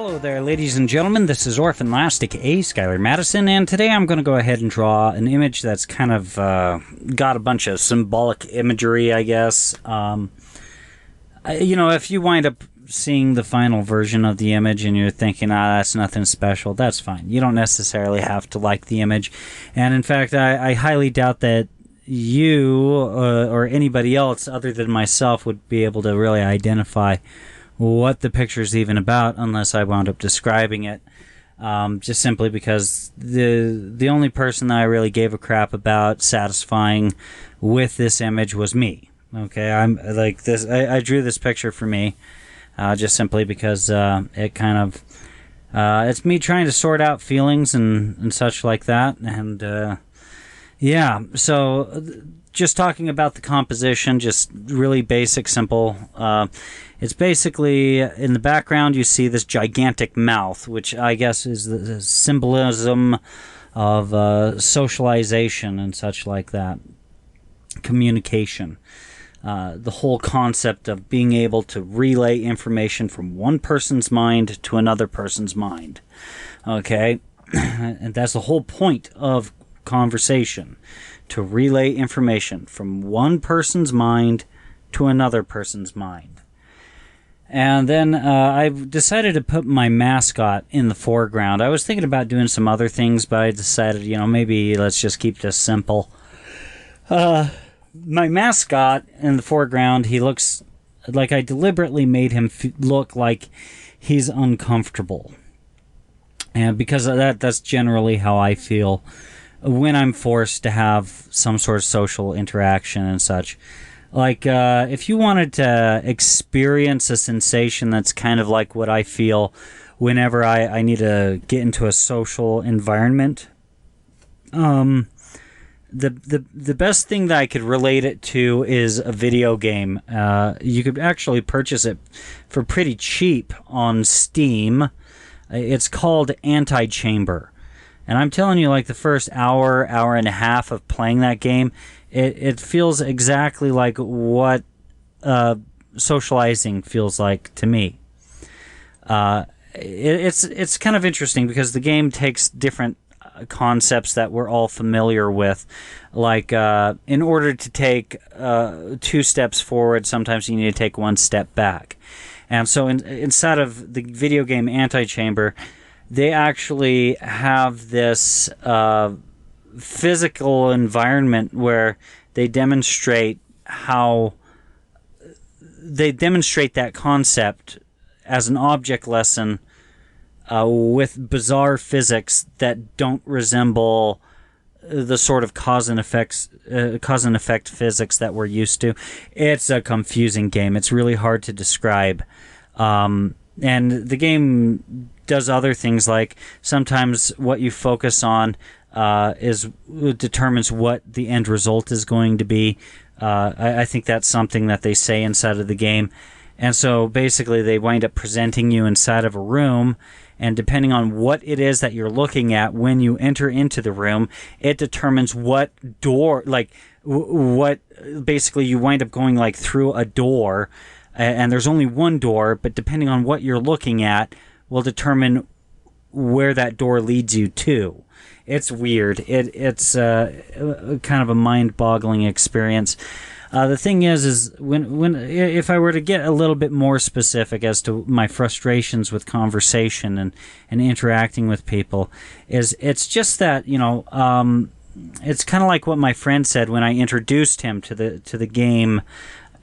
Hello there, ladies and gentlemen. This is Orphan Lastic, a Skylar Madison, and today I'm going to go ahead and draw an image that's kind of got a bunch of symbolic imagery, I guess. If you wind up seeing the final version of the image and you're thinking, that's nothing special, that's fine. You don't necessarily have to like the image. And in fact, I highly doubt that you or anybody else other than myself would be able to really identify what the picture's even about unless I wound up describing it, just simply because the only person that I really gave a crap about satisfying with this image was me. Okay, I'm like this. I drew this picture for me, just simply because it kind of it's me trying to sort out feelings and such like that, and yeah. So just talking about the composition, just really basic, simple. It's basically, in the background, you see this gigantic mouth, which I guess is the symbolism of socialization and such like that. Communication. The whole concept of being able to relay information from one person's mind to another person's mind. Okay? And that's the whole point of conversation. To relay information from one person's mind to another person's mind. And then I decided to put my mascot in the foreground. I was thinking about doing some other things, but I decided, maybe let's just keep this simple. My mascot in the foreground, he looks like I deliberately made him look like he's uncomfortable. And because of that, that's generally how I feel when I'm forced to have some sort of social interaction and such. Like, if you wanted to experience a sensation that's kind of like what I feel whenever I need to get into a social environment, the best thing that I could relate it to is a video game. You could actually purchase it for pretty cheap on Steam. It's called Antichamber. And I'm telling you, like, the first hour and a half of playing that game, it feels exactly like what socializing feels like to me. It's kind of interesting because the game takes different concepts that we're all familiar with. Like, in order to take 2 steps forward, sometimes you need to take 1 step back. And so inside of the video game Antichamber, they actually have this physical environment where they demonstrate that concept as an object lesson with bizarre physics that don't resemble the sort of cause and effect physics that we're used to. It's a confusing game. It's really hard to describe. And the game does other things, like sometimes what you focus on determines what the end result is going to be. I think that's something that they say inside of the game. And so basically they wind up presenting you inside of a room, and depending on what it is that you're looking at when you enter into the room, it determines what door, what basically you wind up going like through a door, and there's only one door, but depending on what you're looking at will determine where that door leads you to. It's weird. It's kind of a mind-boggling experience. The thing is when if I were to get a little bit more specific as to my frustrations with conversation and interacting with people, it's just that, it's kind of like what my friend said when I introduced him to the game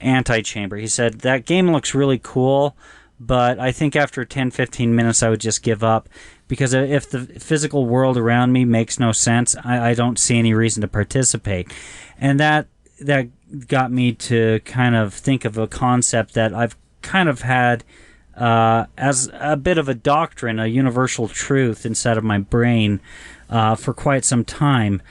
Antichamber. He said, that game looks really cool, but I think after 10-15 minutes I would just give up, because if the physical world around me makes no sense, I don't see any reason to participate. And that got me to kind of think of a concept that I've kind of had as a bit of a doctrine, a universal truth inside of my brain for quite some time,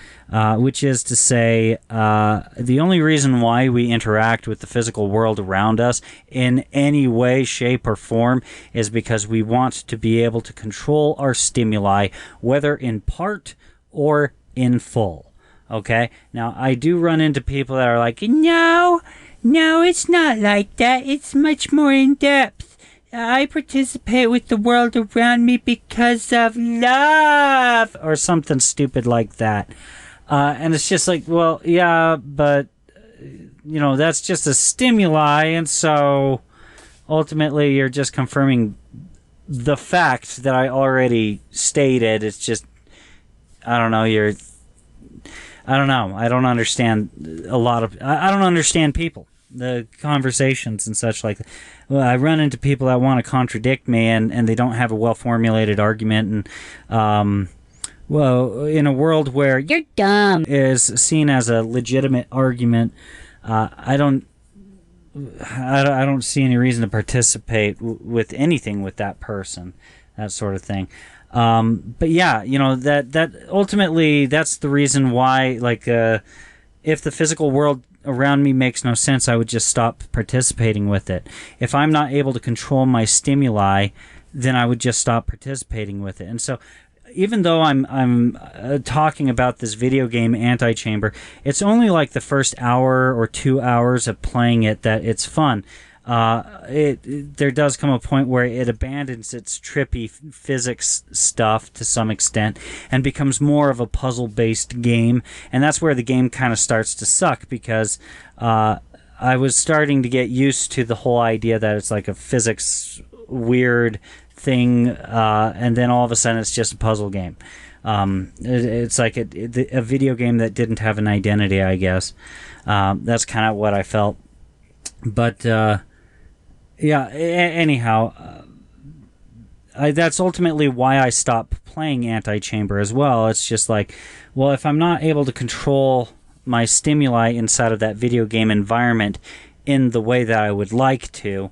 which is to say, the only reason why we interact with the physical world around us in any way, shape, or form is because we want to be able to control our stimuli, whether in part or in full. Okay? Now, I do run into people that are like, no, it's not like that. It's much more in depth. I participate with the world around me because of love, or something stupid like that. And it's just like, well, yeah, but that's just a stimuli, and so ultimately you're just confirming the fact that I already stated. It's just, I don't know, I don't know. I don't understand I don't understand people, the conversations and such like that. Well, I run into people that want to contradict me, and they don't have a well-formulated argument. And, well, in a world where "you're dumb" is seen as a legitimate argument, I don't see any reason to participate with anything with that person, that sort of thing. But yeah, that ultimately, that's the reason why, like, if the physical world around me makes no sense, I would just stop participating with it. If I'm not able to control my stimuli, then I would just stop participating with it. And so, even though I'm talking about this video game Antichamber, it's only like the first hour or 2 hours of playing it that it's fun. There does come a point where it abandons its trippy physics stuff to some extent and becomes more of a puzzle-based game, and that's where the game kind of starts to suck, because I was starting to get used to the whole idea that it's like a physics weird thing, and then all of a sudden it's just a puzzle game. It's like a video game that didn't have an identity, I guess. That's kind of what I felt. But yeah, anyhow, that's ultimately why I stopped playing Antichamber as well. It's just like, well, if I'm not able to control my stimuli inside of that video game environment in the way that I would like to,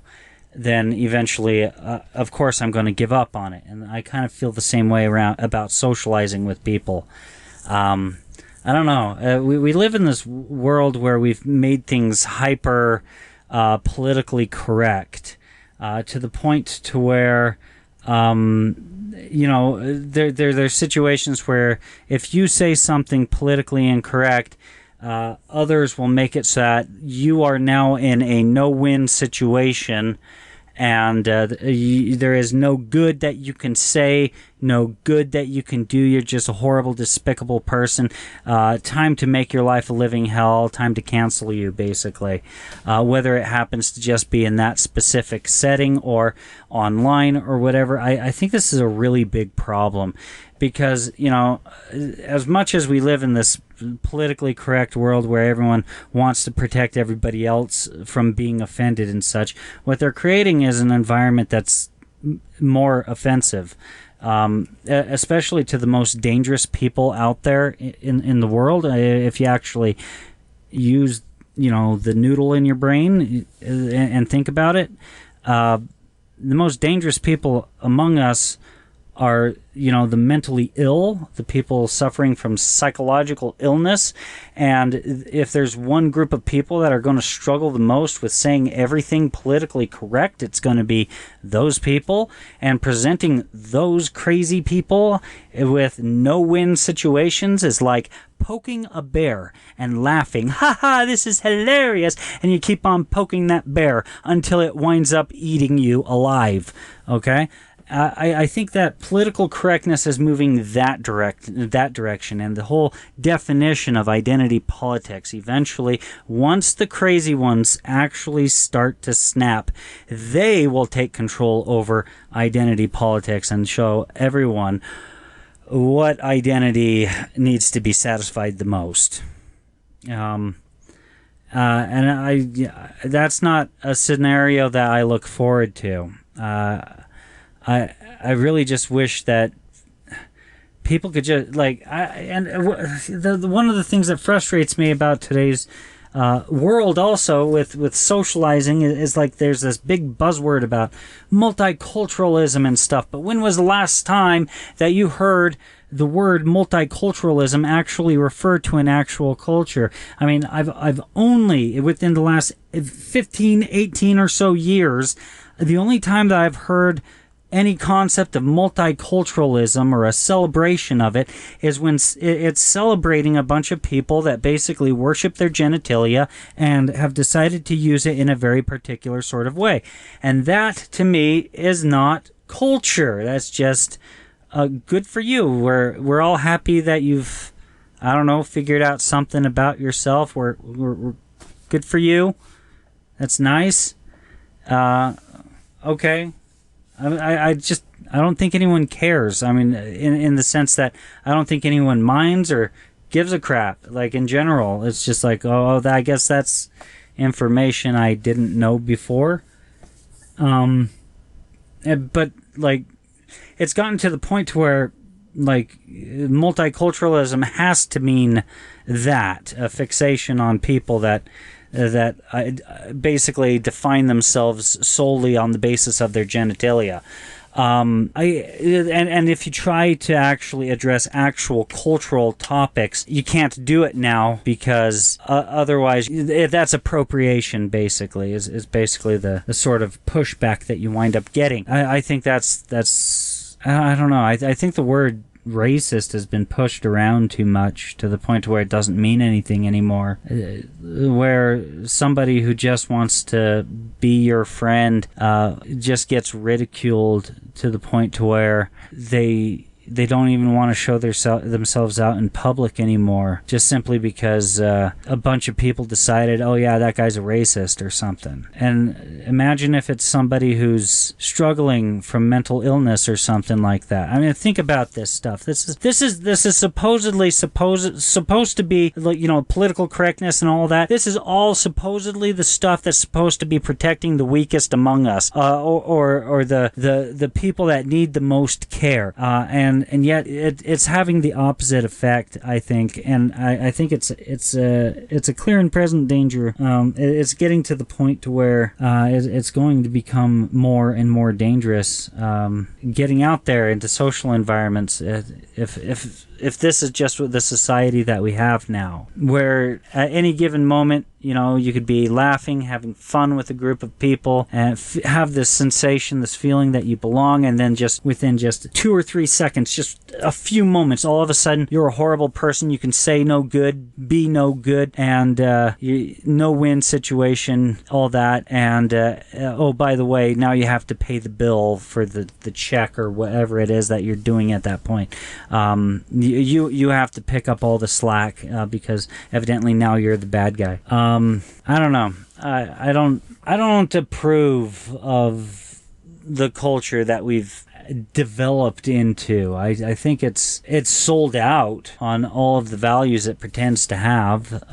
then eventually, of course, I'm going to give up on it. And I kind of feel the same way about socializing with people. I don't know. We live in this world where we've made things hyper politically correct, to the point to where there's situations where if you say something politically incorrect, others will make it so that you are now in a no-win situation, and there is no good that you can say, no good that you can do. You're just a horrible, despicable person. Time to make your life a living hell. Time to cancel you, basically. Whether it happens to just be in that specific setting or online or whatever, I think this is a really big problem. Because, as much as we live in this politically correct world where everyone wants to protect everybody else from being offended and such, what they're creating is an environment that's more offensive, especially to the most dangerous people out there in the world. If you actually use, the noodle in your brain and think about it, the most dangerous people among us are, the mentally ill, the people suffering from psychological illness. And if there's one group of people that are going to struggle the most with saying everything politically correct, it's going to be those people. And presenting those crazy people with no-win situations is like poking a bear and laughing, "Ha ha, this is hilarious," and you keep on poking that bear until it winds up eating you alive. Okay? I think that political correctness is moving that direction, and the whole definition of identity politics. Eventually, once the crazy ones actually start to snap, they will take control over identity politics and show everyone what identity needs to be satisfied the most. And that's not a scenario that I look forward to. I really just wish that people could just one of the things that frustrates me about today's world also with socializing is like there's this big buzzword about multiculturalism and stuff. But when was the last time that you heard the word multiculturalism actually refer to an actual culture? I mean, I've only within the last 15, 18 or so years, the only time that I've heard any concept of multiculturalism or a celebration of it is when it's celebrating a bunch of people that basically worship their genitalia and have decided to use it in a very particular sort of way. And that, to me, is not culture. That's just good for you. We're all happy that you've, I don't know, figured out something about yourself. We're good for you. That's nice. Okay. I don't think anyone cares. I mean, in the sense that I don't think anyone minds or gives a crap. Like, in general, it's just like, I guess that's information I didn't know before. But, like, it's gotten to the point to where, like, multiculturalism has to mean that, a fixation on people that basically define themselves solely on the basis of their genitalia. And if you try to actually address actual cultural topics, you can't do it now because otherwise that's appropriation. Basically, is basically the sort of pushback that you wind up getting. I think that's I don't know. I think the word racist has been pushed around too much to the point where it doesn't mean anything anymore. Where somebody who just wants to be your friend just gets ridiculed to the point to where they don't even want to show themselves out in public anymore, just simply because a bunch of people decided, oh yeah, that guy's a racist or something. And imagine if it's somebody who's struggling from mental illness or something like that. I mean, think about this stuff. This is supposedly supposed to be, you know, political correctness and all that. This is all supposedly the stuff that's supposed to be protecting the weakest among us, or the people that need the most care. And yet it's having the opposite effect, I think, and I think it's a clear and present danger. It's getting to the point to where it's going to become more and more dangerous. Getting out there into social environments, if this is just the society that we have now, where at any given moment, you know, you could be laughing, having fun with a group of people, and have this sensation, this feeling that you belong, and then just within just 2 or 3 seconds, just a few moments, all of a sudden, you're a horrible person. You can say no good, be no good, and no-win situation, all that, and oh, by the way, now you have to pay the bill for the check or whatever it is that you're doing at that point. You have to pick up all the slack because evidently now you're the bad guy. I don't know. I don't approve of the culture that we've developed into. I think it's sold out on all of the values it pretends to have.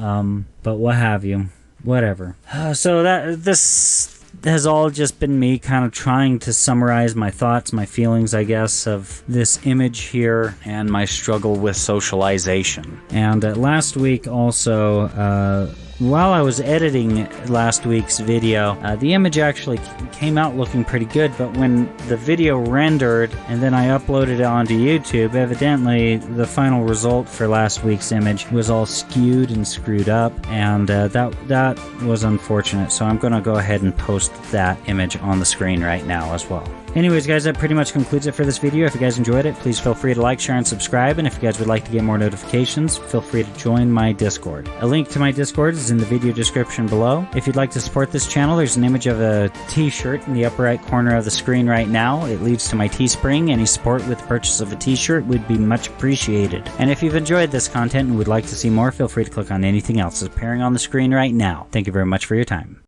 But what have you? Whatever. So this has all just been me kind of trying to summarize my thoughts, my feelings, I guess, of this image here and my struggle with socialization. And last week also, while I was editing last week's video, the image actually came out looking pretty good, but when the video rendered and then I uploaded it onto YouTube, evidently the final result for last week's image was all skewed and screwed up, and that was unfortunate, so I'm going to go ahead and post that image on the screen right now as well. Anyways, guys, that pretty much concludes it for this video. If you guys enjoyed it, please feel free to like, share, and subscribe. And if you guys would like to get more notifications, feel free to join my Discord. A link to my Discord is in the video description below. If you'd like to support this channel, there's an image of a t-shirt in the upper right corner of the screen right now. It leads to my Teespring. Any support with the purchase of a t-shirt would be much appreciated. And if you've enjoyed this content and would like to see more, feel free to click on anything else appearing on the screen right now. Thank you very much for your time.